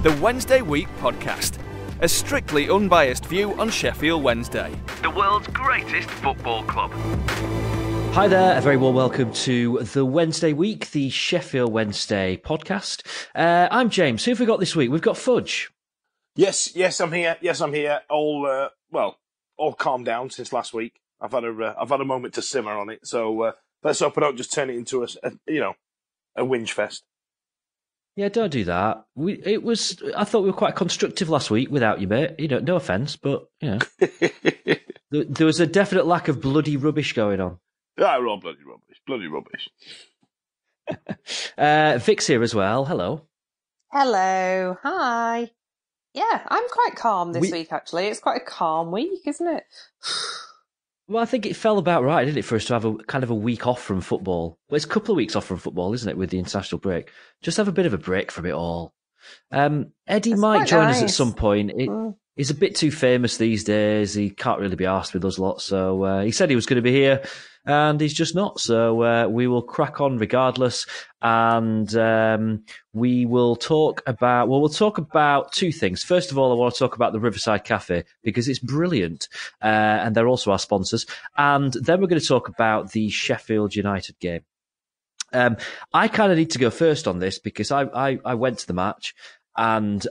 the Wednesday Week podcast. A strictly unbiased view on Sheffield Wednesday, the world's greatest football club. Hi there, a very warm welcome to the Wednesday Week, the Sheffield Wednesday podcast. I'm James. Who have we got this week? We've got Fudge. Yes, I'm here. All calmed down since last week. I've had a moment to simmer on it. So let's hope I don't just turn it into a whinge fest. Yeah, don't do that. I thought we were quite constructive last week without you, mate. No offence, but there was a definite lack of bloody rubbish going on. Yeah, we're all bloody rubbish. Vic's here as well. Hello. Hello. Hi. Yeah, I'm quite calm this week, actually. It's quite a calm week, isn't it? Well, I think it fell about right, didn't it, for us to have a kind of a week off from football. Well, it's a couple of weeks off from football, isn't it, with the international break? Just have a bit of a break from it all. Eddie might join us at some point. He's a bit too famous these days. He can't really be arsed with us lot. So he said he was going to be here, and he's just not. So we will crack on regardless. And we will talk about, we'll talk about two things. First of all, I want to talk about the Riverside Cafe because it's brilliant. And they're also our sponsors. And then we're going to talk about the Sheffield United game. I kind of need to go first on this because I went to the match, and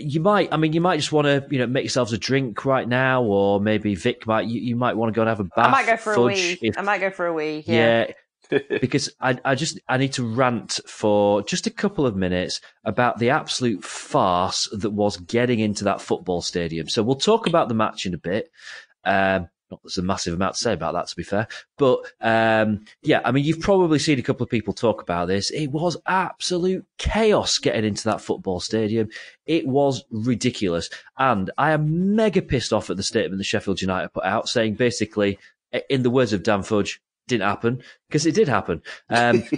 you might just want to make yourselves a drink right now, or maybe Vic you might want to go and have a bath. I might go for a wee. Yeah. Because I need to rant for just a couple of minutes about the absolute farce that was getting into that football stadium. So we'll talk about the match in a bit. Not there's a massive amount to say about that, to be fair. But, you've probably seen a couple of people talk about this. It was absolute chaos getting into that football stadium. It was ridiculous. And I am mega pissed off at the statement that Sheffield United put out, saying basically, in the words of Dan Fudge, didn't happen, because it did happen.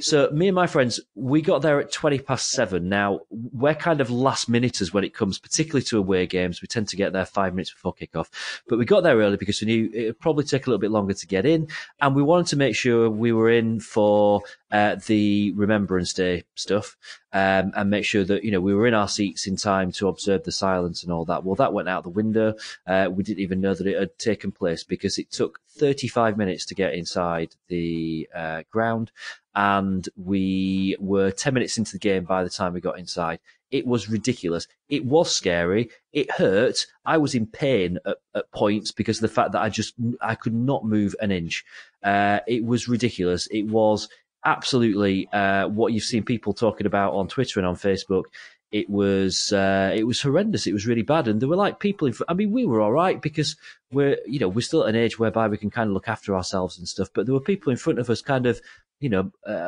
So me and my friends, we got there at 7:20. Now, we're kind of last minuters when it comes, particularly to away games. We tend to get there 5 minutes before kickoff. But we got there early because we knew it would probably take a little bit longer to get in. And we wanted to make sure we were in for the Remembrance Day stuff, and make sure that, we were in our seats in time to observe the silence and all that. Well, that went out the window. We didn't even know that it had taken place because it took 35 minutes to get inside the ground, and we were 10 minutes into the game by the time we got inside. It was ridiculous. It was scary. It hurt. I was in pain at points because of the fact that I could not move an inch. It was ridiculous. It was absolutely what you've seen people talking about on Twitter and on Facebook. It was horrendous. It was really bad. And there were like people we were all right because we're still at an age whereby we can kind of look after ourselves and stuff. But there were people in front of us kind of,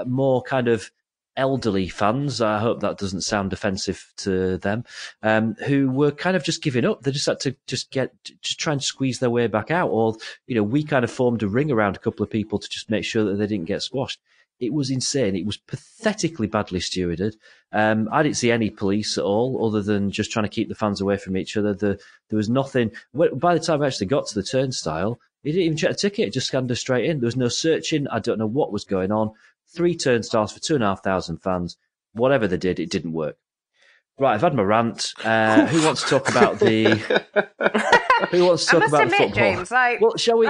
more kind of elderly fans. I hope that doesn't sound offensive to them, who were kind of just giving up. They just had to just try and squeeze their way back out. Or, we kind of formed a ring around a couple of people to just make sure that they didn't get squashed. It was insane. It was pathetically badly stewarded. I didn't see any police at all, other than just trying to keep the fans away from each other. There was nothing. By the time I actually got to the turnstile, he didn't even check the ticket. It just scanned us straight in. There was no searching. I don't know what was going on. 3 turnstiles for 2,500 fans. Whatever they did, it didn't work. Right, I've had my rant. Who wants to talk about the? Who wants to talk about the football? James, well, shall we?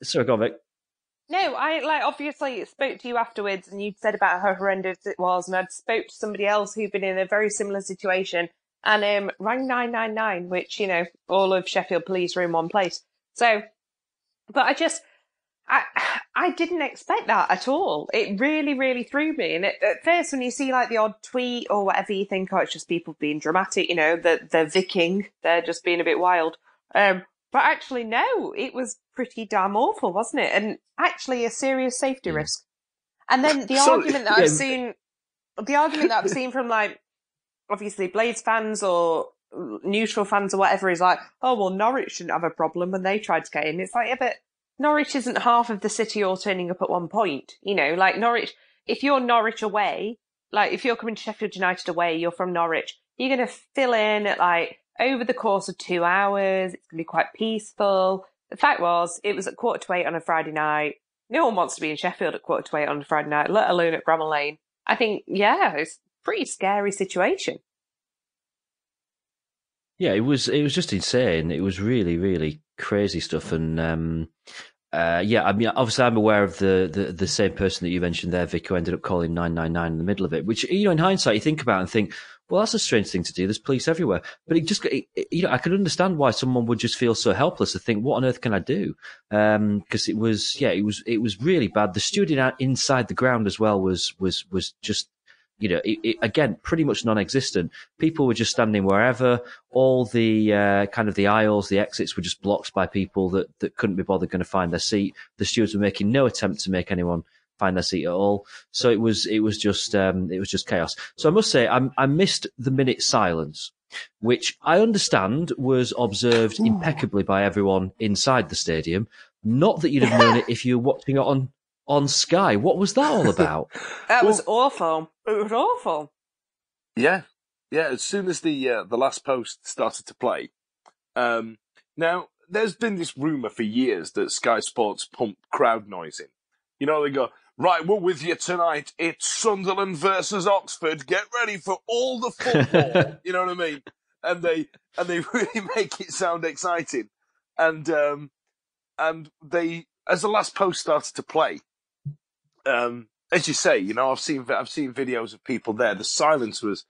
Sorry, go on, Vic. No, I obviously spoke to you afterwards, and you'd said about how horrendous it was, and I'd spoke to somebody else who'd been in a very similar situation, and rang 999, which all of Sheffield Police were in one place. So, but I didn't expect that at all. It really, really threw me. And at first, when you see like the odd tweet or whatever, you think, oh, it's just people being dramatic. They're Vicking, they're just being a bit wild. But actually, no, it was pretty damn awful, wasn't it? And actually a serious safety risk. And then the argument that I've seen from like, obviously Blades fans or neutral fans or whatever is like, oh, well, Norwich didn't have a problem when they tried to get in. It's like, yeah, but Norwich isn't half of the city all turning up at one point. Like Norwich, if you're Norwich away, like if you're coming to Sheffield United away, you're from Norwich, you're going to fill in at like, over the course of 2 hours, it's going to be quite peaceful. The fact was, it was at 7:45 on a Friday night. No one wants to be in Sheffield at 7:45 on a Friday night, let alone at Bramall Lane. I think, yeah, it's a pretty scary situation. Yeah, it was just insane. It was really, really crazy stuff. And yeah, I mean, obviously, I'm aware of the same person that you mentioned there, Vic, who ended up calling 999 in the middle of it. Which, in hindsight, you think about and think, well, that's a strange thing to do. There's police everywhere. But I could understand why someone would just feel so helpless to think, what on earth can I do? Because it was really bad. The stewarding inside the ground as well was just, again, pretty much non-existent. People were just standing wherever. All the kind of the aisles, the exits were just blocked by people that couldn't be bothered going to find their seat. The stewards were making no attempt to make anyone find their seat at all. So it was just chaos. So I must say, I missed the minute silence, which I understand was observed impeccably by everyone inside the stadium. Not that you'd have known it if you were watching it on Sky. What was that all about? That was awful. It was awful. Yeah. As soon as the last post started to play, now there's been this rumor for years that Sky Sports pump crowd noise in. They go, right, we're with you tonight. It's Sunderland versus Oxford. Get ready for all the football. You know what I mean? And they really make it sound exciting. And they, as the last post started to play, as you say, I've seen videos of people there. The silence was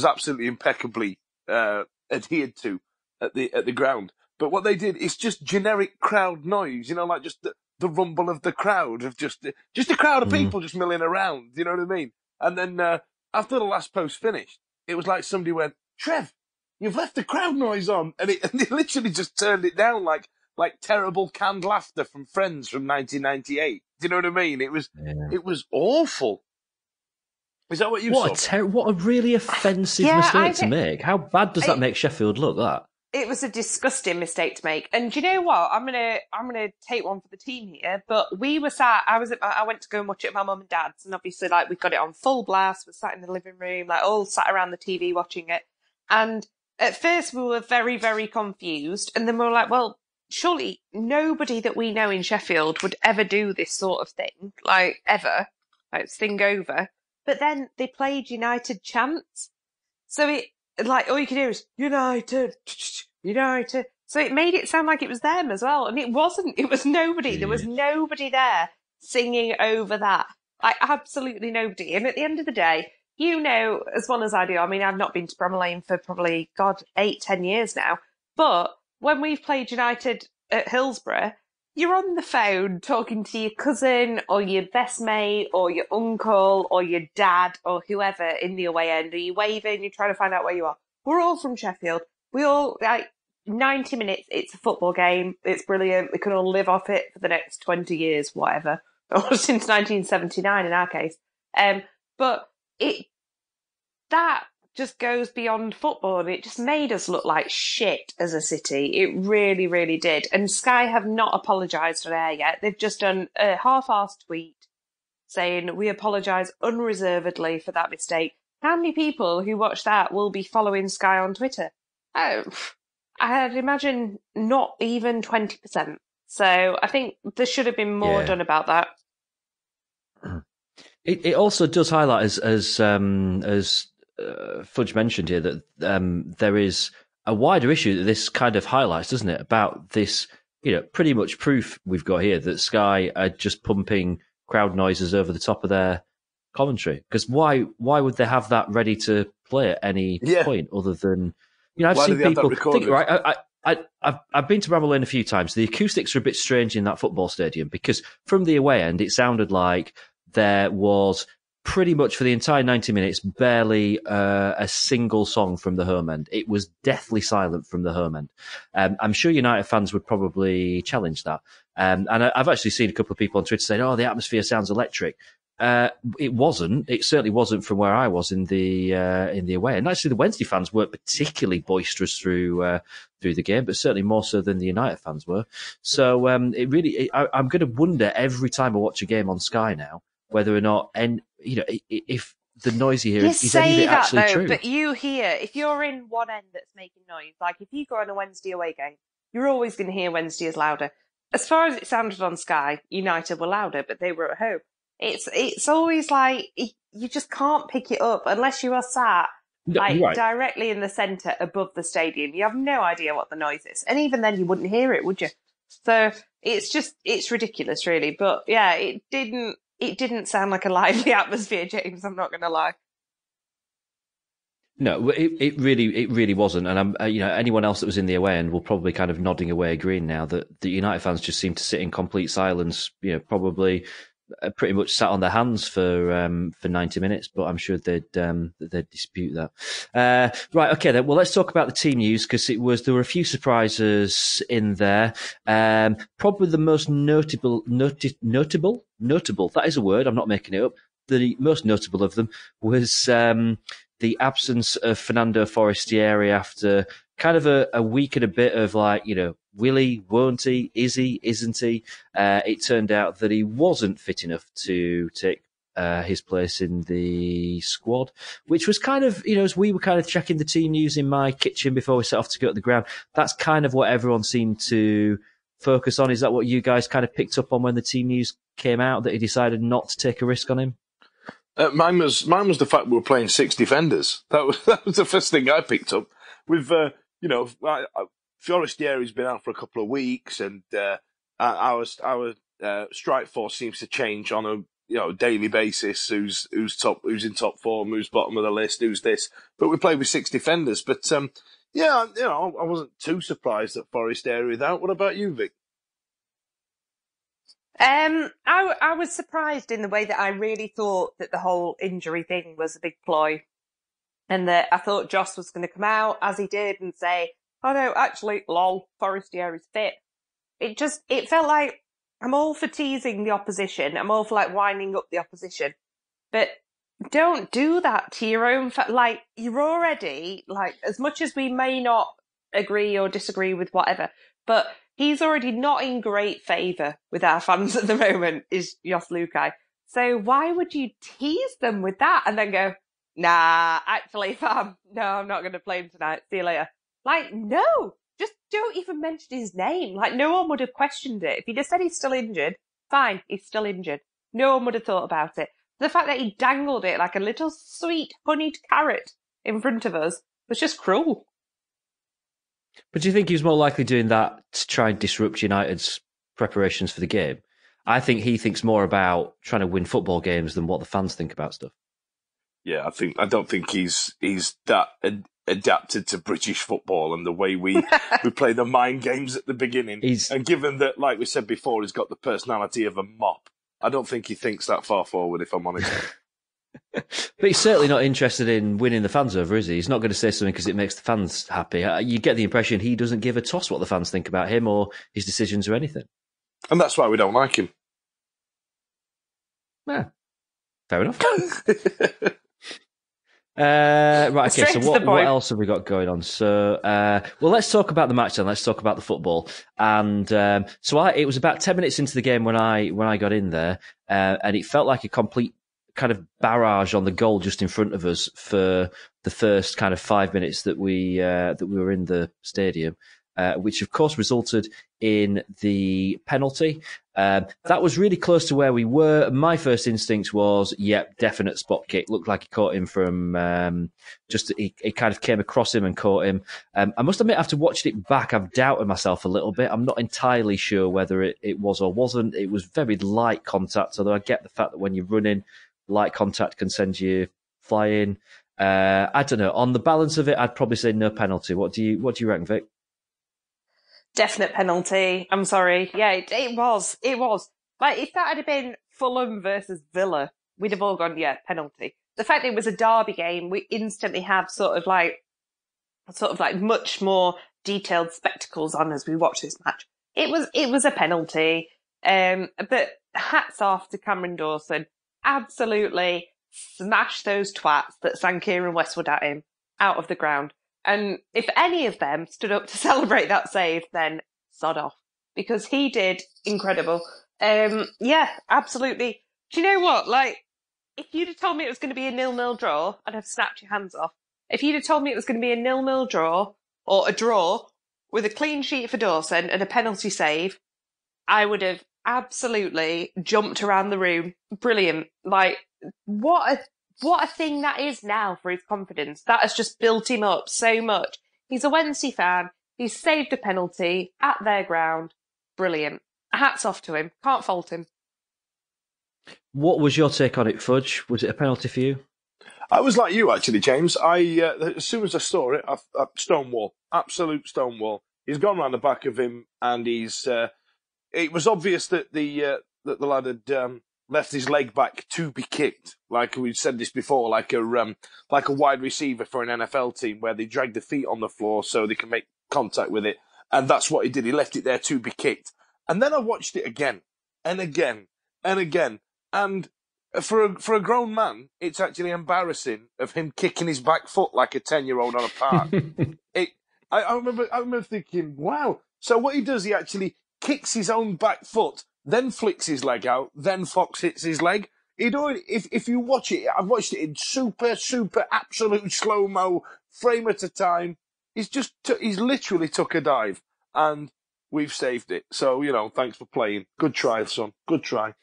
absolutely impeccably adhered to at the ground. But what they did is just generic crowd noise, like just the rumble of the crowd of just a crowd of people just milling around. You know what I mean? And then after the last post finished, it was like somebody went, "Trev, you've left the crowd noise on," and they literally just turned it down like terrible canned laughter from Friends from 1998. Do you know what I mean? It was awful. Is that what you saw? What a really offensive mistake to make. How bad does that make Sheffield look? That it was a disgusting mistake to make. And do you know what? I'm gonna take one for the team here. But we were sat. I went to go and watch it at my mum and dad's, and obviously, we got it on full blast. We're sat in the living room, all sat around the TV watching it. And at first, we were very, very confused, and then we were like, well, surely nobody that we know in Sheffield would ever do this sort of thing, ever, sing over. But then they played United chants. So it, all you could hear is, United, United. So it made it sound like it was them as well. And it wasn't. It was nobody. There was nobody there singing over that. Absolutely nobody. And at the end of the day, as well as I do, I mean, I've not been to Bramall Lane for probably, 8-10 years now. But when we've played United at Hillsborough, you're on the phone talking to your cousin or your best mate or your uncle or your dad or whoever in the away end. Are you waving? You're trying to find out where you are. We're all from Sheffield. We all, 90 minutes, it's a football game. It's brilliant. We can all live off it for the next 20 years, whatever. Or since 1979 in our case. But that just goes beyond football, and it just made us look like shit as a city. It really, really did. And Sky have not apologised on air yet. They've just done a half-assed tweet saying, "We apologise unreservedly for that mistake." How many people who watch that will be following Sky on Twitter? I'd imagine not even 20%. So I think there should have been more done about that. It also does highlight, as Fudge mentioned here, that there is a wider issue that this kind of highlights, doesn't it? About this, pretty much proof we've got here that Sky are just pumping crowd noises over the top of their commentary. Because why would they have that ready to play at any point other than, I've seen people think, right? I've been to Bramall Lane a few times. The acoustics are a bit strange in that football stadium because from the away end, it sounded like there was pretty much for the entire 90 minutes, barely a single song from the home end. It was deathly silent from the home end. I'm sure United fans would probably challenge that. And I've actually seen a couple of people on Twitter saying, "Oh, the atmosphere sounds electric." It wasn't. It certainly wasn't from where I was in the away. And actually, the Wednesday fans weren't particularly boisterous through the game, but certainly more so than the United fans were. So I'm going to wonder every time I watch a game on Sky now whether or not, if the noise you hear is any of it actually true. But you hear, if you're in one end that's making noise, like if you go on a Wednesday away game, you're always going to hear Wednesday is louder. As far as it sounded on Sky, United were louder, but they were at home. It's always like, you just can't pick it up unless you are sat No, like you're right. directly in the centre above the stadium. You have no idea what the noise is. And even then you wouldn't hear it, would you? So it's ridiculous, really. But yeah, it didn't sound like a lively atmosphere, James, I'm not going to lie. No, it really wasn't, and anyone else that was in the away end will probably kind of nodding away, agreeing now that the United fans just seem to sit in complete silence. Probably pretty much sat on their hands for 90 minutes, but I'm sure they'd dispute that. Right, okay then. Well, let's talk about the team news because there were a few surprises in there. Probably the most notable. That is a word. I'm not making it up. The most notable of them was the absence of Fernando Forestieri after kind of a week and a bit of will he, won't he, is he, isn't he? It turned out that he wasn't fit enough to take his place in the squad, which was kind of, as we were kind of checking the team news in my kitchen before we set off to go to the ground, that's kind of what everyone seemed to focus on. Is that what you guys kind of picked up on when the team news came out, that he decided not to take a risk on him? Mine was the fact we were playing 6 defenders. That was the first thing I picked up. With Forestieri's been out for a couple of weeks, and our strike force seems to change on a daily basis. Who's in top form, who's bottom of the list, who's this. But we played with 6 defenders. But I wasn't too surprised that Forestieri was out. What about you, Vic? I was surprised in the way that I really thought that the whole injury thing was a big ploy, and that I thought Joss was going to come out as he did and say, "Oh no, actually, lol, Forestieri's fit." It felt like I'm all for teasing the opposition. I'm all for winding up the opposition, but don't do that to your own. You're already as much as we may not agree or disagree with whatever, but he's already not in great favour with our fans at the moment, is Jos Luhukay. So why would you tease them with that and then go, nah, actually, fam, no, I'm not going to play him tonight. See you later. No, just don't even mention his name. No one would have questioned it. If he'd have said he's still injured, fine, he's still injured. No one would have thought about it. The fact that he dangled it like a little sweet honeyed carrot in front of us was just cruel. But do you think he was more likely doing that to try and disrupt United's preparations for the game? I think he thinks more about trying to win football games than what the fans think about stuff. Yeah, I don't think he's that adapted to British football and the way we play the mind games at the beginning. And given that, like we said before, he's got the personality of a mop, I don't think he thinks that far forward, if I'm honest. But he's certainly not interested in winning the fans over, is he? He's not going to say something because it makes the fans happy. You get the impression he doesn't give a toss what the fans think about him or his decisions or anything. And that's why we don't like him. Yeah, fair enough. Right, okay, so what else have we got going on? So, well, let's talk about the match then. Let's talk about the football. And it was about 10 minutes into the game when I got in there, and it felt like a complete kind of barrage on the goal just in front of us for the first kind of 5 minutes that we were in the stadium, which of course resulted in the penalty. That was really close to where we were. My first instinct was, definite spot kick. Looked like he caught him from he kind of came across him and caught him. I must admit, after watching it back, I've doubted myself a little bit. I'm not entirely sure whether it was or wasn't. It was very light contact, although I get the fact that when you're running, light contact can send you flying. I don't know. On the balance of it, I'd probably say no penalty. What do you reckon, Vic? Definite penalty. I'm sorry. Yeah, it was. It was. If that had been Fulham versus Villa, we'd have all gone, penalty. The fact that it was a derby game, we instantly have sort of much more detailed spectacles on as we watch this match. It was a penalty. But hats off to Cameron Dawson. Absolutely smash those twats that sang Kieran Westwood at him out of the ground. And if any of them stood up to celebrate that save, then sod off. Because he did incredible. Absolutely. Do you know what? If you'd have told me it was going to be a 0-0 draw, I'd have snapped your hands off. If you'd have told me it was going to be a 0-0 draw, or a draw, with a clean sheet for Dawson and a penalty save, I would have absolutely jumped around the room. Brilliant. What a what a thing that is now for his confidence. That has just built him up so much. He's a Wednesday fan. He's saved a penalty at their ground. Brilliant. Hats off to him. Can't fault him. What was your take on it, Fudge? Was it a penalty for you? I was like you, actually, James. As soon as I saw it, I stonewall. Absolute stonewall. He's gone round the back of him, and it was obvious that the lad had left his leg back to be kicked. Like we've said this before, like a wide receiver for an NFL team where they drag the feet on the floor so they can make contact with it. And that's what he did. He left it there to be kicked. And then I watched it again and again and again. And for a grown man, it's actually embarrassing of him kicking his back foot like a 10-year-old on a park. I remember thinking, wow. So what he does, he actually kicks his own back foot, then flicks his leg out, then Fox hits his leg. If you watch it, I've watched it in super absolute slow-mo, frame at a time. He's literally took a dive, and we've saved it. So, thanks for playing. Good try, son. Good try.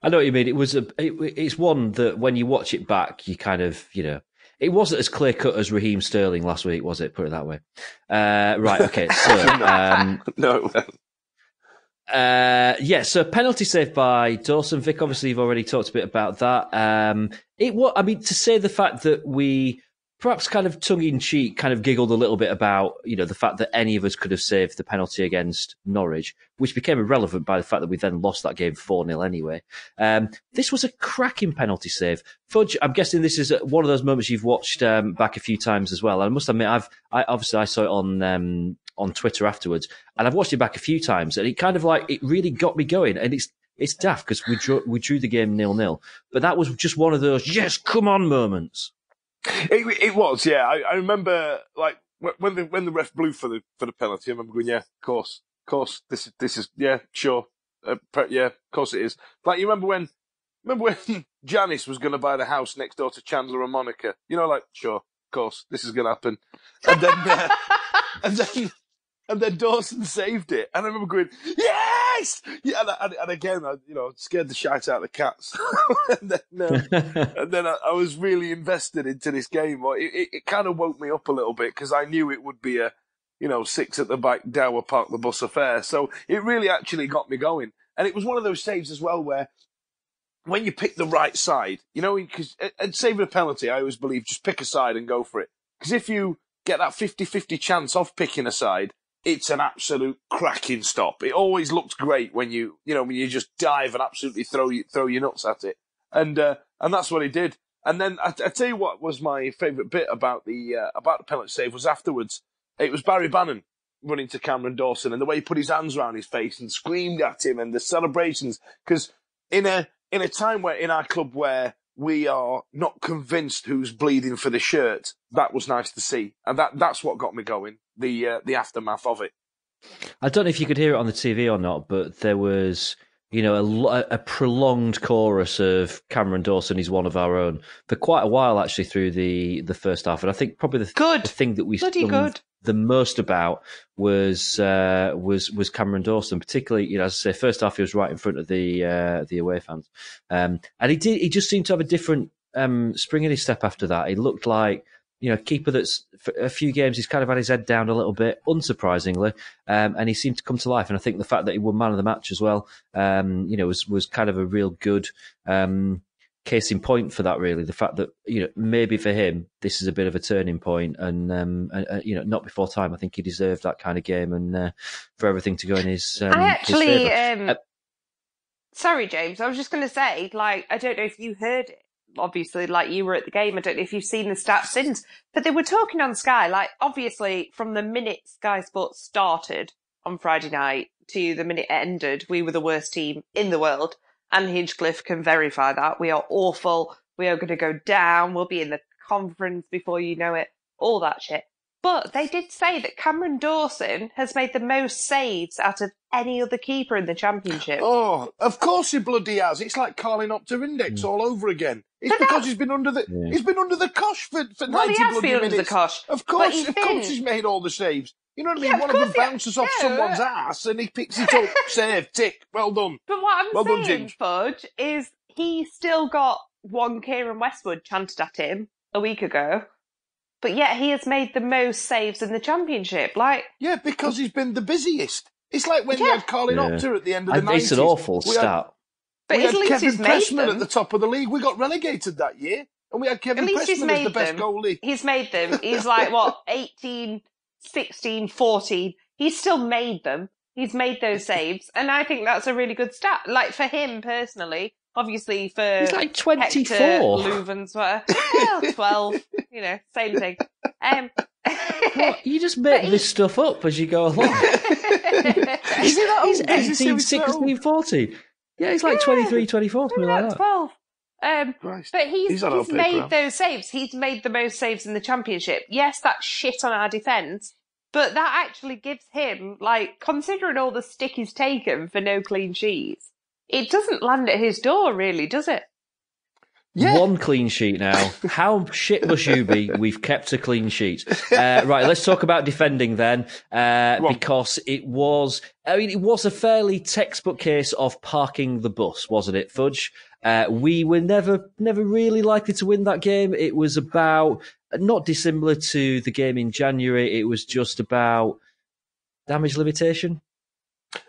I know what you mean. It's one that when you watch it back, you kind of, it wasn't as clear cut as Raheem Sterling last week, was it? Put it that way. Right. Okay. So, no. So penalty saved by Dawson. Vic, obviously, you've already talked a bit about that. To say the fact that we perhaps kind of tongue-in-cheek kind of giggled a little bit about, the fact that any of us could have saved the penalty against Norwich, which became irrelevant by the fact that we then lost that game 4-0 anyway. This was a cracking penalty save. Fudge, I'm guessing this is one of those moments you've watched back a few times as well. I must admit, I saw it on Twitter afterwards, and I've watched it back a few times, and it kind of it really got me going, and it's daft because we drew the game 0-0, but that was just one of those, yes, come on moments. It was, yeah. I remember, when the ref blew for the penalty. I remember going, yeah, of course, this is, yeah, sure, yeah, of course it is. Like, you remember when Janice was going to buy the house next door to Chandler and Monica? Sure, of course, this is going to happen. And then Dawson saved it, and I remember going, yes! Yeah, and again, I scared the shite out of the cats. and then I was really invested into this game. It kind of woke me up a little bit because I knew it would be a, 6 at the back, Dower Park the bus affair. So it really actually got me going. And it was one of those saves as well where when you pick the right side, because at saving a penalty, I always believe just pick a side and go for it. Because if you get that 50-50 chance of picking a side, it's an absolute cracking stop. It always looks great when you just dive and absolutely throw your nuts at it. And that's what he did. And then I tell you what was my favourite bit about the penalty save was afterwards. It was Barry Bannon running to Cameron Dawson and the way he put his hands around his face and screamed at him and the celebrations. Because in a time where in our club where we are not convinced who's bleeding for the shirt, that was nice to see. And that's what got me going. The aftermath of it. I don't know if you could hear it on the TV or not, but there was, a prolonged chorus of Cameron Dawson is one of our own for quite a while actually through the first half, and I think probably the thing that we sung the most about was Cameron Dawson, particularly as I say, first half he was right in front of the away fans, and he just seemed to have a different spring in his step after that. He looked like keeper that's for a few games he's kind of had his head down a little bit, unsurprisingly, and he seemed to come to life. And I think the fact that he won man of the match as well, was kind of a real good case in point for that. Really, the fact that maybe for him this is a bit of a turning point, and not before time. I think he deserved that kind of game, and for everything to go in his. I actually, sorry, James. I was just going to say, I don't know if you heard it. Obviously, you were at the game. I don't know if you've seen the stats since, but they were talking on Sky, obviously from the minute Sky Sports started on Friday night to the minute it ended, we were the worst team in the world. And Hinchcliffe can verify that. We are awful. We are going to go down. We'll be in the conference before you know it. All that shit. But they did say that Cameron Dawson has made the most saves out of any other keeper in the Championship. Oh, of course he bloody has. It's like Carling Opter Index all over again. It's because he's been under the cosh for 90 bloody minutes. Under the cosh. Of course he's made all the saves. You know what I mean? One of them bounces off someone's ass and he picks it up. Save, tick, well done. But what I'm saying, James. Fudge, is he's still got one Kieran Westwood chanted at him a week ago, but yet he has made the most saves in the Championship. Yeah, because he's been the busiest. It's like when you had Carlin Opter at the end of the 90s. It's an awful stat. We had Kevin Pressman at the top of the league. We got relegated that year. And we had Kevin Pressman as the best goalie. He's made them. He's 18, 16, 14. He's still made them. He's made those saves. And I think that's a really good stat. For him personally, obviously for he's 24. Hector, Leuven's, well, 12, same thing. What? You just make this stuff up as you go along. He's 18, 16, 14. Yeah, he's 23, 24, something like that. 12. But he's made those saves. He's made the most saves in the Championship. Yes, that's shit on our defence, but that actually gives him, considering all the stick he's taken for no clean sheets, it doesn't land at his door, really, does it? Yeah. One clean sheet now. How shit must you be? We've kept a clean sheet. Right, let's talk about defending then, because it was a fairly textbook case of parking the bus, wasn't it, Fudge? We were never really likely to win that game. It was about, not dissimilar to the game in January, it was just about damage limitation.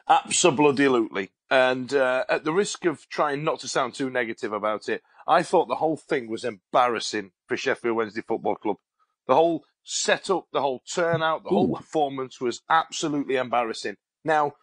Absolutely. And at the risk of trying not to sound too negative about it, I thought the whole thing was embarrassing for Sheffield Wednesday Football Club. The whole setup, the whole turnout, the whole performance was absolutely embarrassing. Now,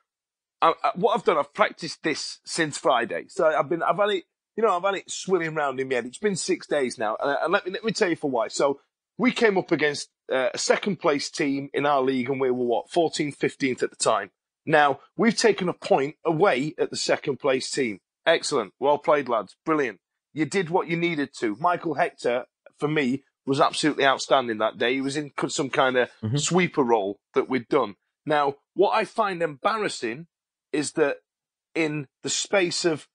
what I've done, I've practiced this since Friday. So I've had it swilling round in my head. It's been 6 days now. And let me tell you for why. So we came up against a second place team in our league and we were 14th, 15th at the time. Now, we've taken a point away at the second place team. Excellent. Well played, lads. Brilliant. You did what you needed to. Michael Hector, for me, was absolutely outstanding that day. He was in some kind of sweeper role that we'd done. Now, what I find embarrassing is that in the space of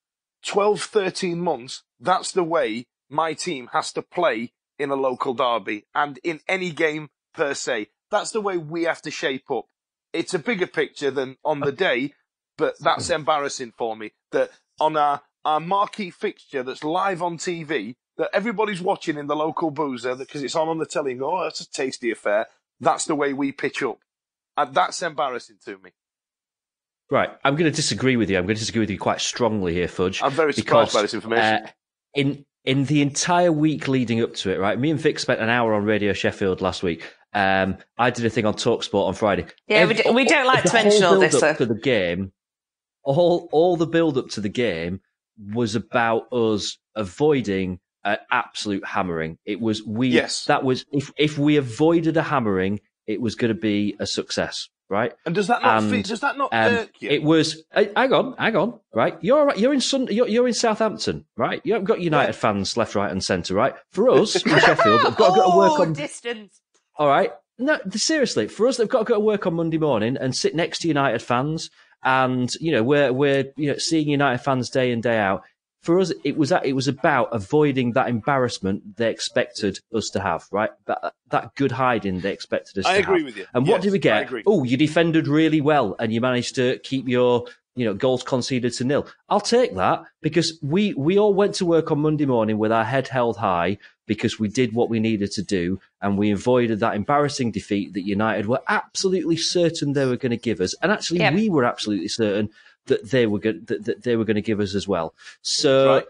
12, 13 months, that's the way my team has to play in a local derby and in any game per se. That's the way we have to shape up. It's a bigger picture than on the day, but that's embarrassing for me. That on our marquee fixture that's live on TV, that everybody's watching in the local boozer, because it's on the telly, and that's a tasty affair. That's the way we pitch up. And that's embarrassing to me. Right, I'm going to disagree with you. I'm going to disagree with you quite strongly here, Fudge. I'm very surprised by this information. In the entire week leading up to it, right, me and Vic spent an hour on Radio Sheffield last week. I did a thing on TalkSport on Friday. Yeah, we don't like to mention all this. To the game, all the build up to the game was about us avoiding an absolute hammering. It was that was if we avoided a hammering, it was going to be a success, right? And does that not irk you? It was. Hang on, right? You're right. You're in Southampton, right? You haven't got United fans left, right, and centre, right? For us, in Sheffield, we've got to work on distance. All right. No, seriously, for us, they've got to go to work on Monday morning and sit next to United fans, and we're seeing United fans day in, day out. For us, it was about avoiding that embarrassment they expected us to have, right? That good hiding they expected us to have. I agree with you. And what did we get? Oh, you defended really well, and you managed to keep your goals conceded to 0. I'll take that, because we all went to work on Monday morning with our head held high, because we did what we needed to do, and we avoided that embarrassing defeat that United were absolutely certain they were going to give us. And actually, we were absolutely certain that they were going to give us as well. So,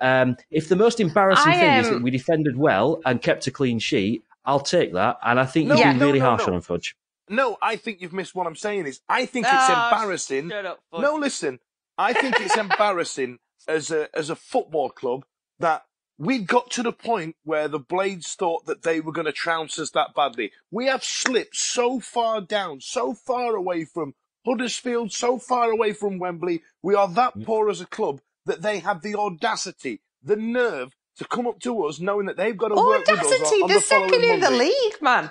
if the most embarrassing thing is that we defended well and kept a clean sheet, I'll take that. And I think you've been really harsh on Fudge. No, I think you've missed what I'm saying. I think it's embarrassing. Shut up, Fudge. No, listen. I think it's embarrassing as a football club that we'd got to the point where the Blades thought that they were going to trounce us that badly. We have slipped so far down, so far away from Huddersfield, so far away from Wembley. We are that poor as a club that they have the audacity, the nerve to come up to us knowing that they've got to work with us on the following Monday. They're second in the league, man.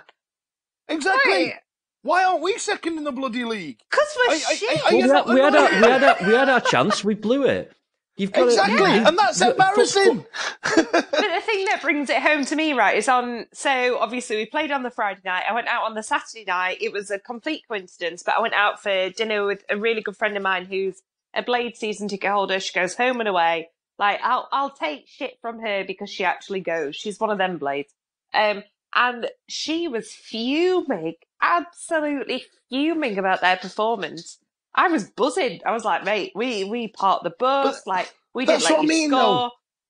Exactly. Right. Why aren't we second in the bloody league? Because we're shit. We had our chance. We blew it. You've got and that's embarrassing. But the thing that brings it home to me, right, is so obviously we played on the Friday night. I went out on the Saturday night. It was a complete coincidence, but I went out for dinner with a really good friend of mine who's a Blade season ticket holder. She goes home and away. Like, I'll take shit from her because she actually goes. She's one of them blades. And she was fuming, absolutely fuming about their performance. I was buzzing. I was like, mate, we parked the bus, like, we didn't let you score. Though.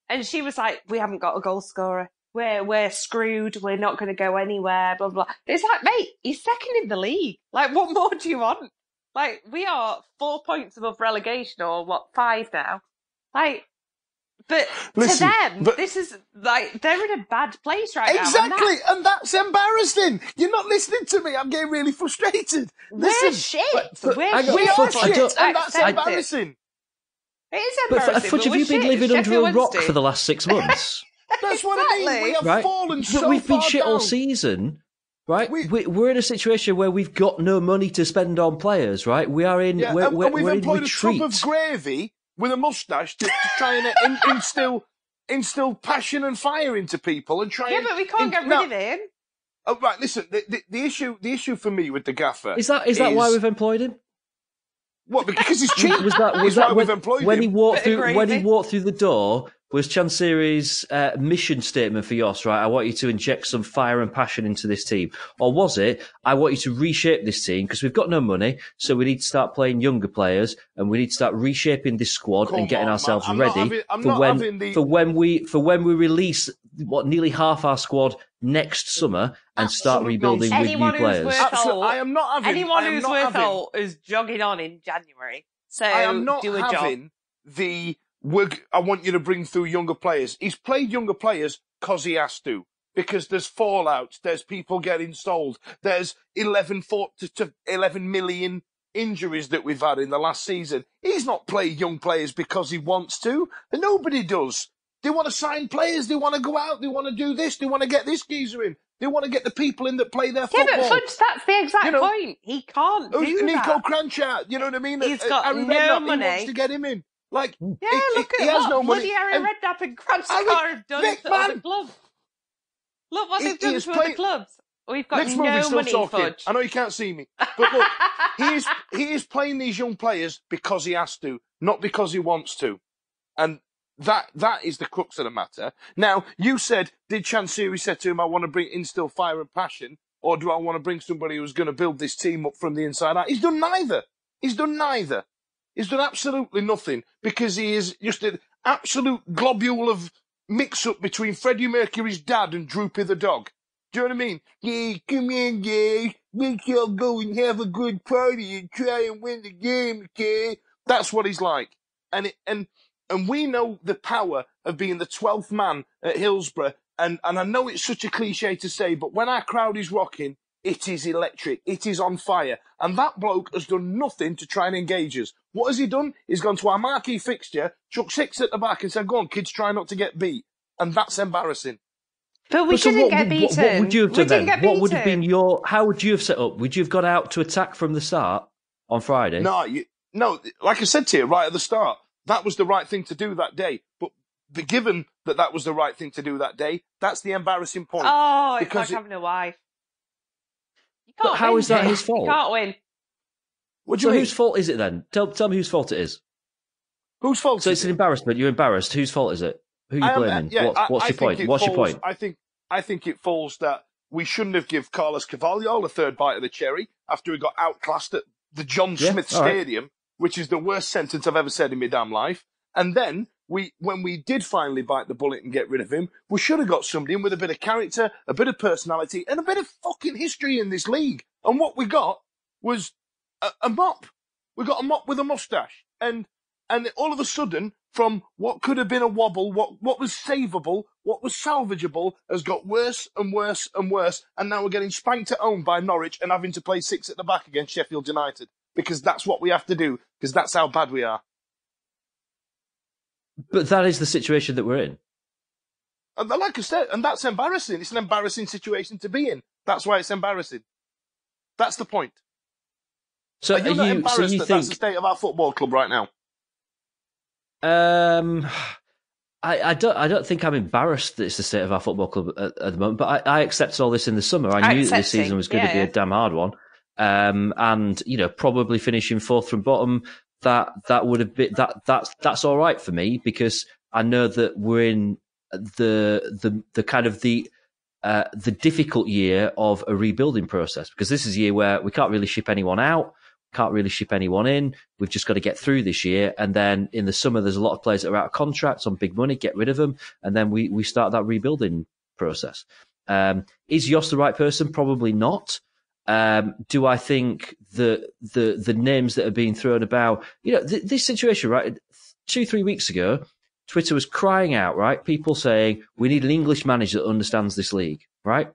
And she was like, we haven't got a goal scorer. We're screwed. We're not going to go anywhere, blah, blah. It's like, mate, he's second in the league. Like, what more do you want? Like, we are 4 points above relegation, or 5 now? Like, but listen, to them, this is like, they're in a bad place right now. Exactly, and that's embarrassing. You're not listening to me. I'm getting really frustrated. We're shit. We are shit, and that's embarrassing. It is embarrassing. But Fudge, have you been living under a rock for the last 6 months? That's what I mean. We have fallen so far down. We've been shit all season. Right, we're in a situation where we've got no money to spend on players. Right, we are in. Yeah, we've employed a tub of gravy with a moustache to try and instill passion and fire into people and try. Yeah, but we can't get rid of him. Oh, right, listen. The issue for me with the gaffer is that why we've employed him? What? Because he's cheap. Was that why we've employed him? When he walked through the door? Was Chansiri's mission statement for Jos, right? I want you to inject some fire and passion into this team. Or was it, I want you to reshape this team because we've got no money, so we need to start playing younger players and we need to start reshaping this squad and getting ourselves ready for when we release nearly half our squad next summer and start rebuilding with new players. Anyone who's worth all is jogging on in January. So I am not do a having job. I want you to bring through younger players. He's played younger players because he has to. Because there's fallouts, there's people getting sold, there's 11 million injuries that we've had in the last season. He's not played young players because he wants to. And nobody does. They want to sign players, they want to go out, they want to do this, they want to get this geezer in. They want to get the people in that play their football. Yeah, but Fudge, that's the exact point. He can't do that. Nico Cranchard, you know what I mean? He's got no money. He wants to get him in. Like, yeah, look at what bloody Harry Redknapp and Cranchard have done to other clubs. Look what they've done to other clubs. We've got no money, Fudge. I know you can't see me, but look, he is playing these young players because he has to, not because he wants to. And that is the crux of the matter. Now, you said, did Chansiri say to him, I want to instill fire and passion, or do I want to bring somebody who's going to build this team up from the inside out? He's done neither. He's done absolutely nothing because he is just an absolute globule of mix-up between Freddie Mercury's dad and Droopy the dog. Do you know what I mean? Yeah, come in, guys. Let's all go and have a good party and try and win the game, okay? That's what he's like. And we know the power of being the 12th man at Hillsborough. And I know it's such a cliche to say, but when our crowd is rocking, it is electric. It is on fire. And that bloke has done nothing to try and engage us. What has he done? He's gone to our marquee fixture, chucked 6 at the back and said, go on, kids, try not to get beat. And that's embarrassing. But we didn't get beaten. What would you have done then? What would have been how would you have set up? Would you have got out to attack from the start on Friday? No, like I said to you right at the start, that was the right thing to do that day. But given that was the right thing to do that day, that's the embarrassing point. Oh, it's like having a wife. But how is that his fault? You can't win. What do you mean? Whose fault is it then? Tell me whose fault it is. Whose fault? So it's an embarrassment. You're embarrassed. Whose fault is it? Who are you blaming? What's your point? What's your point? I think it falls that we shouldn't have given Carlos Carvalho a third bite of the cherry after he got outclassed at the John Smith Stadium, which is the worst sentence I've ever said in my damn life. And then when we did finally bite the bullet and get rid of him, we should have got somebody in with a bit of character, a bit of personality, and a bit of fucking history in this league. And what we got was a mop. We got a mop with a moustache. And all of a sudden, from what could have been a wobble, what was savable, what was salvageable, has got worse and worse and worse. And now we're getting spanked at home by Norwich and having to play 6 at the back against Sheffield United. Because that's what we have to do, because that's how bad we are. But that is the situation that we're in. And like I said, and that's embarrassing. It's an embarrassing situation to be in. That's why it's embarrassing. That's the point. So are you not embarrassed that that's the state of our football club right now? I don't think I'm embarrassed that it's the state of our football club at the moment, but I accepted all this in the summer. I knew that this season was going to be a damn hard one. And, probably finishing 4th from bottom, that would have been, that's all right for me because I know that we're in the kind of the difficult year of a rebuilding process, because this is a year where we can't really ship anyone out, can't really ship anyone in. We've just got to get through this year. And then in the summer, there's a lot of players that are out of contracts on big money, get rid of them. And then we start that rebuilding process. Is Jos the right person? Probably not. Do I think the names that are being thrown about, this situation, right? 2-3 weeks ago, Twitter was crying out, right? People saying, we need an English manager that understands this league, right?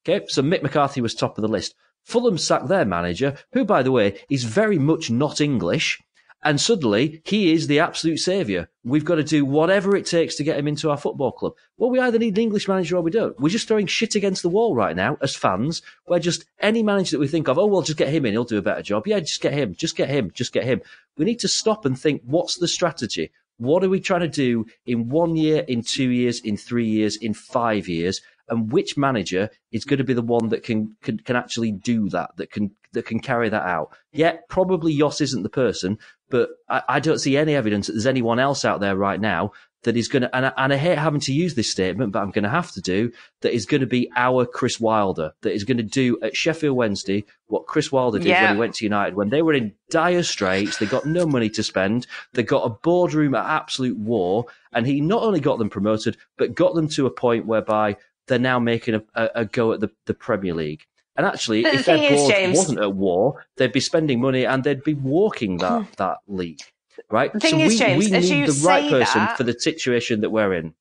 Okay, so Mick McCarthy was top of the list. Fulham sacked their manager, who, by the way, is very much not English, and suddenly he is the absolute saviour. We've got to do whatever it takes to get him into our football club. Well, we either need an English manager or we don't. We're just throwing shit against the wall right now as fans, where just any manager that we think of, well, just get him in, he'll do a better job. Yeah, just get him, just get him, just get him. We need to stop and think, what's the strategy? What are we trying to do in 1 year, in 2 years, in 3 years, in 5 years? And which manager is going to be the one that can actually do that can carry that out? Yeah, probably Jos isn't the person, but I don't see any evidence that there's anyone else out there right now that is going to, and I hate having to use this statement, but I'm going to have to do, that is going to be our Chris Wilder, that is going to do at Sheffield Wednesday what Chris Wilder did when he went to United, when they were in dire straits, they got no money to spend, they got a boardroom at absolute war, and he not only got them promoted, but got them to a point whereby they're now making a go at the Premier League. And actually, if their board wasn't at war, they'd be spending money and they'd be walking that league. Right? The thing is, James, we need the right person for the situation that we're in.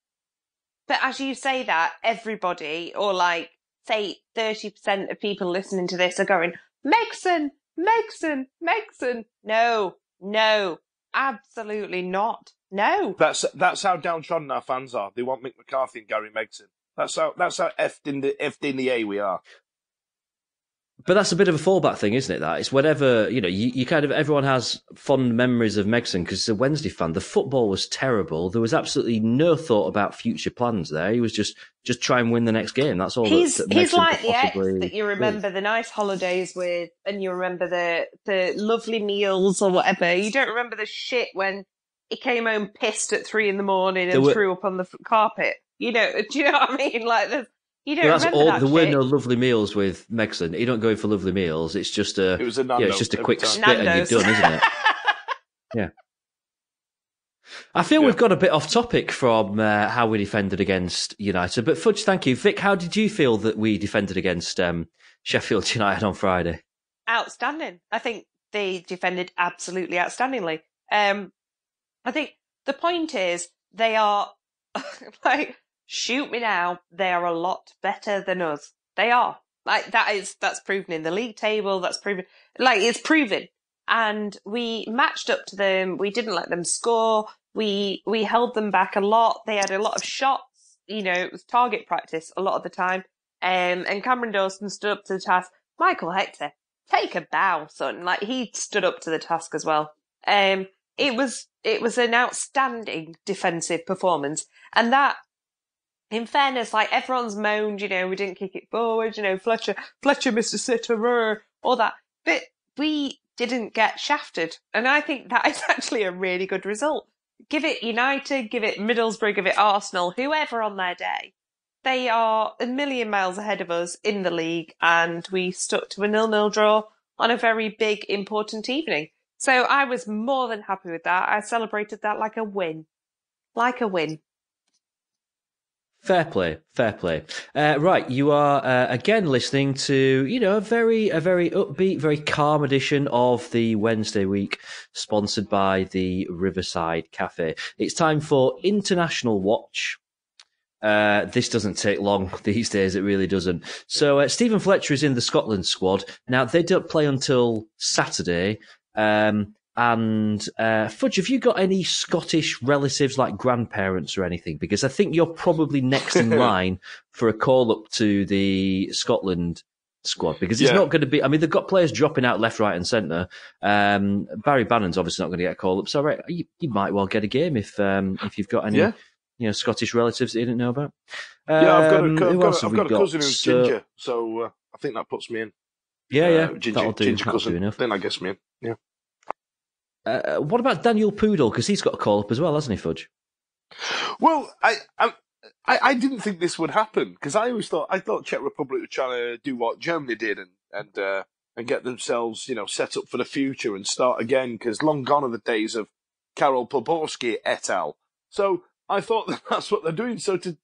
But as you say that, everybody, or like, say 30% of people listening to this are going, Megson, Megson, Megson. No, absolutely not. No. That's how downtrodden our fans are. They want Mick McCarthy and Gary Megson. That's how effed in the A we are. But that's a bit of a fallback thing, isn't it? That it's whatever, you kind of, everyone has fond memories of Megson because he's a Wednesday fan. The football was terrible. There was absolutely no thought about future plans there. He was just try and win the next game. That's all. He's like the ex that you remember the nice holidays with, and you remember the lovely meals or whatever. You don't remember the shit when he came home pissed at 3 a.m. and threw up on the carpet. Do you know what I mean? Like, you don't remember that there were no lovely meals with Megson. You don't go in for lovely meals. It's just it's just a quick spit and you're done, isn't it? Yeah. I feel we've got a bit off topic from how we defended against United. But Fudge, thank you. Vic, how did you feel that we defended against Sheffield United on Friday? Outstanding. I think they defended absolutely outstandingly. I think the point is they are like, shoot me now, they are a lot better than us. They are. Like, that's proven in the league table, that's proven, like, it's proven. And we matched up to them, we didn't let them score, we held them back a lot, they had a lot of shots, it was target practice a lot of the time. And Cameron Dawson stood up to the task. Michael Hector, take a bow, son. Like, he stood up to the task as well. It was an outstanding defensive performance. And that, in fairness, like, everyone's moaned, we didn't kick it forward, Fletcher missed a sitter, all that. But we didn't get shafted. And I think that is actually a really good result. Give it United, give it Middlesbrough, give it Arsenal, whoever on their day. They are a million miles ahead of us in the league, and we stuck to a 0-0 draw on a very big, important evening. So I was more than happy with that. I celebrated that like a win. Like a win. Fair play. Right, you are again listening to a very upbeat, very calm edition of the Wednesday week, sponsored by the Riverside Cafe. It's time for International Watch. This doesn't take long these days, it really doesn't. So Stephen Fletcher is in the Scotland squad. Now, they don't play until Saturday. And Fudge, have you got any Scottish relatives, like grandparents or anything? Because I think you're probably next in line for a call-up to the Scotland squad. Because it's not going to be... I mean, they've got players dropping out left, right and centre. Barry Bannon's obviously not going to get a call-up. So you might well get a game if you've got any Scottish relatives that you didn't know about. I've got a cousin who's ginger, so I think that puts me in. That'll do enough. Then I guess me in, yeah. What about Daniel Poodle? Because he's got a call-up as well, hasn't he, Fudge? Well, I didn't think this would happen because I thought Czech Republic were trying to do what Germany did and get themselves set up for the future and start again because long gone are the days of Karol Poborski et al. So I thought that's what they're doing. So to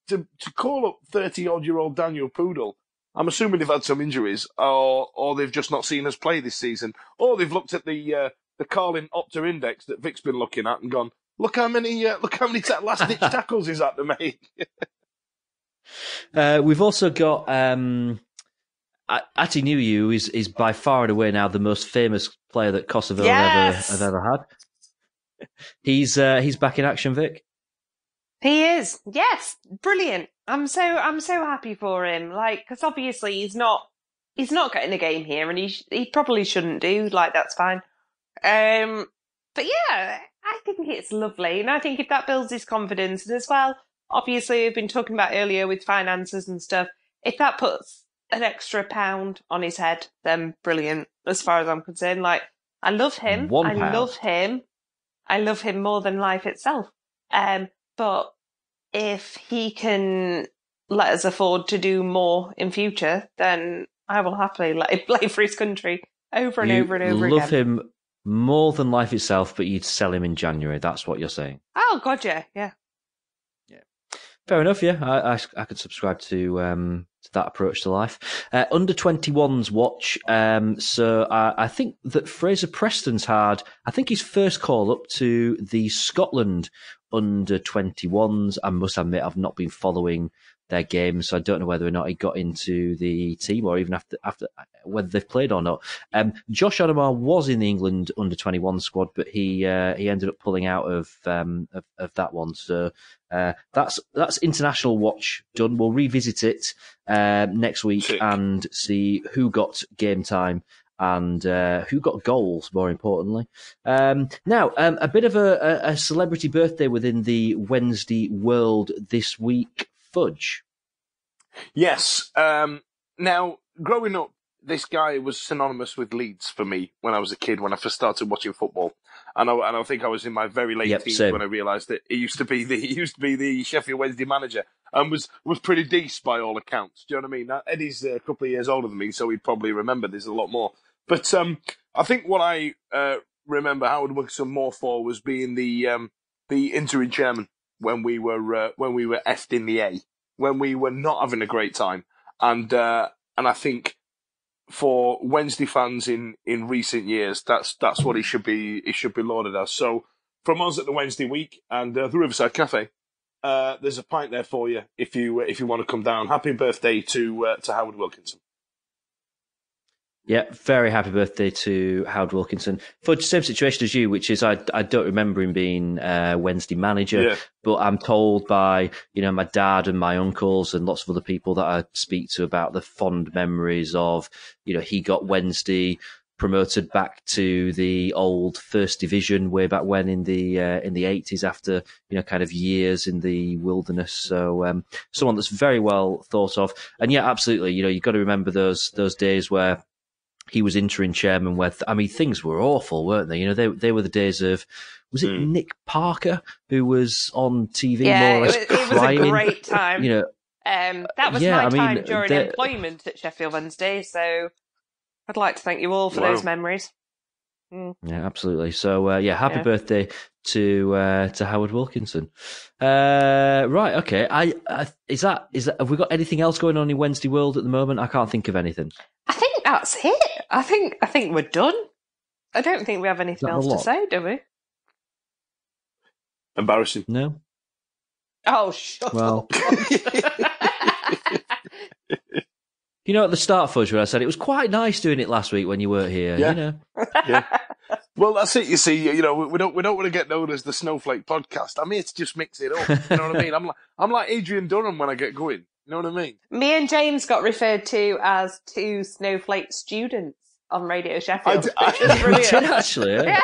call up 30-odd-year-old Daniel Pudel, I'm assuming they've had some injuries or they've just not seen us play this season, or they've looked at the Carlin Opta Index that Vic's been looking at and gone, look how many last ditch tackles he's had to make. We've also got Ati Nuyu is by far and away now the most famous player that Kosovo have ever had. He's back in action, Vic. He is. Yes, brilliant. I'm so happy for him. Like, because obviously he's not getting a game here, and he probably shouldn't do. Like, that's fine. But yeah, I think it's lovely, and I think if that builds his confidence, and as well, obviously we've been talking about earlier with finances and stuff. If that puts an extra £1 on his head, then brilliant. As far as I'm concerned, like, I love him. £1. I love him. I love him more than life itself. But if he can let us afford to do more in future, then I will happily let him play for his country over and over and over again. You love him more than life itself, but you'd sell him in January. That's what you're saying. Oh, God, yeah. Yeah. Fair enough, yeah. I could subscribe to that approach to life. Under 21s watch. So I think that Fraser Preston's had, I think his first call up to the Scotland under 21s. I must admit, I've not been following their games, so I don't know whether or not he got into the team or even after whether they've played or not. Josh Onomar was in the England under 21 squad, but he ended up pulling out of that one. So that's international watch done. We'll revisit it next week and see who got game time and who got goals, more importantly. Now, a bit of a celebrity birthday within the Wednesday world this week. Fudge. Yes. Now, growing up, this guy was synonymous with Leeds for me when I was a kid, when I first started watching football. And I think I was in my very late teens when I realised that he used to be the Sheffield Wednesday manager and was pretty decent by all accounts. Do you know what I mean? Now, Eddie's a couple of years older than me, so he'd probably remember this a lot more. But I think what I remember Howard Wilkinson more for was being the interim chairman when we were effed in the A, when we were not having a great time, and I think for Wednesday fans in recent years, that's what he should be lauded as. So from us at the Wednesday week and the Riverside Cafe, there's a pint there for you if you want to come down. Happy birthday to Howard Wilkinson. Yeah, very happy birthday to Howard Wilkinson. Fudge, same situation as you, which is I don't remember him being Wednesday manager, but I'm told by my dad and my uncles and lots of other people that I speak to about the fond memories of he got Wednesday promoted back to the old First Division way back when in the 80s after kind of years in the wilderness. So someone that's very well thought of, and yeah, absolutely. You've got to remember those days where he was interim chairman where, things were awful, weren't they? They were the days of, was it Nick Parker who was on TV more or less it was a great time. That was my time during employment at Sheffield Wednesday, so I'd like to thank you all for those memories. Yeah, absolutely. So, happy birthday to Howard Wilkinson. Right, okay. Have we got anything else going on in Wednesday World at the moment? I can't think of anything. I think that's it. I think we're done. I don't think we have anything else to say, do we? Embarrassing. No. Oh, shut up. At the start, Fudge, when I said it was quite nice doing it last week when you weren't here. Yeah. Yeah. Well, that's it. You see, we don't want to get known as the Snowflake Podcast. I'm here to just mix it up. You know what I mean? I'm like Adrian Durham when I get going. You know what I mean? Me and James got referred to as two Snowflake students on Radio Sheffield. I did actually. Yeah.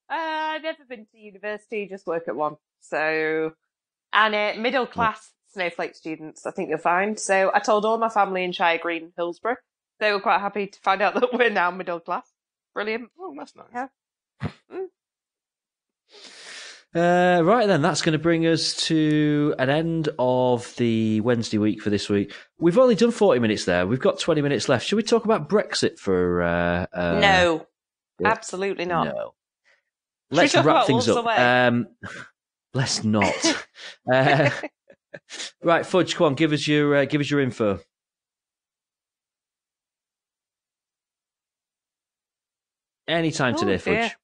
I've never been to university, just work at one. So, and middle class Snowflake students, I think you'll find. So I told all my family in Shire Green and Hillsborough. They were quite happy to find out that we're now middle class. Brilliant. Oh, that's nice. Yeah. Right then, that's going to bring us to an end of the Wednesday week for this week. We've only done 40 minutes there. We've got 20 minutes left. Should we talk about Brexit for... No, absolutely not. No. Let's wrap things up. Let's not. Right, Fudge, come on, give us your info. Anytime today, Fudge.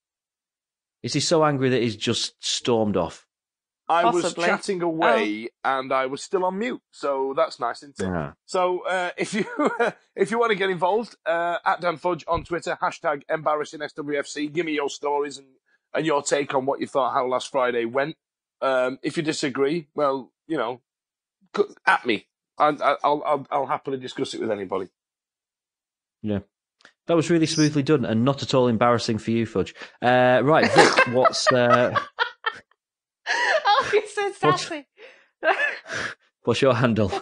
Is he so angry that he's just stormed off? I Possibly. was chatting away and I was still on mute, so that's nice, isn't it? Yeah. So if you if you want to get involved, at Dan Fudge on Twitter, #EmbarrassingSWFC. Give me your stories and your take on what you thought how last Friday went. If you disagree, well, at me. I'll happily discuss it with anybody. Yeah. That was really smoothly done and not at all embarrassing for you, Fudge. Right, Vic, what's... Oh, you're so sassy. What's your handle?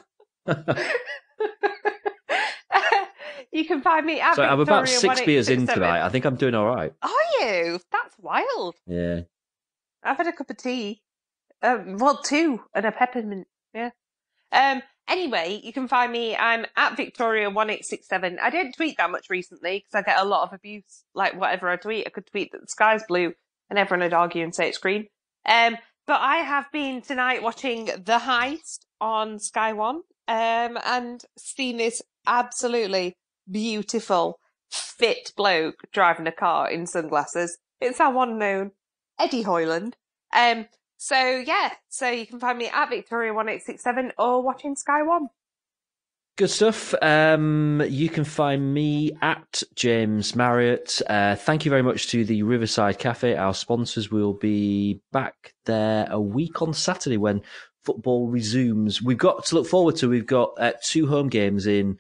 You can find me at So I'm about Victoria 6 beers in 1867. tonight. I think I'm doing all right. Are you? That's wild. Yeah. I've had a cup of tea. 2 and a peppermint. Yeah. Anyway, you can find me. I'm at Victoria1867. I didn't tweet that much recently because I get a lot of abuse. Like whatever I tweet, I could tweet that the sky's blue and everyone would argue and say it's green. But I have been tonight watching The Heist on Sky One, and seen this absolutely beautiful, fit bloke driving a car in sunglasses. It's our one known Eddie Hoyland. So you can find me at Victoria1867 or watching Sky One. Good stuff. You can find me at James Marriott. Thank you very much to the Riverside Cafe, our sponsors. We'll be back there a week on Saturday when football resumes. We've got to look forward to. We've got 2 home games in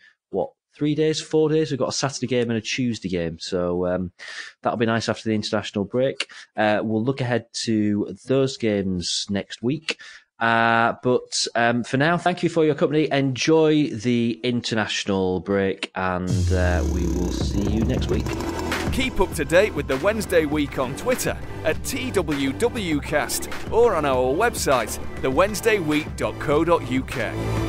3 days, 4 days. We've got a Saturday game and a Tuesday game. So that'll be nice after the international break. We'll look ahead to those games next week. But for now, thank you for your company. Enjoy the international break, and we will see you next week. Keep up to date with the Wednesday Week on Twitter at TWWcast or on our website, thewednesdayweek.co.uk.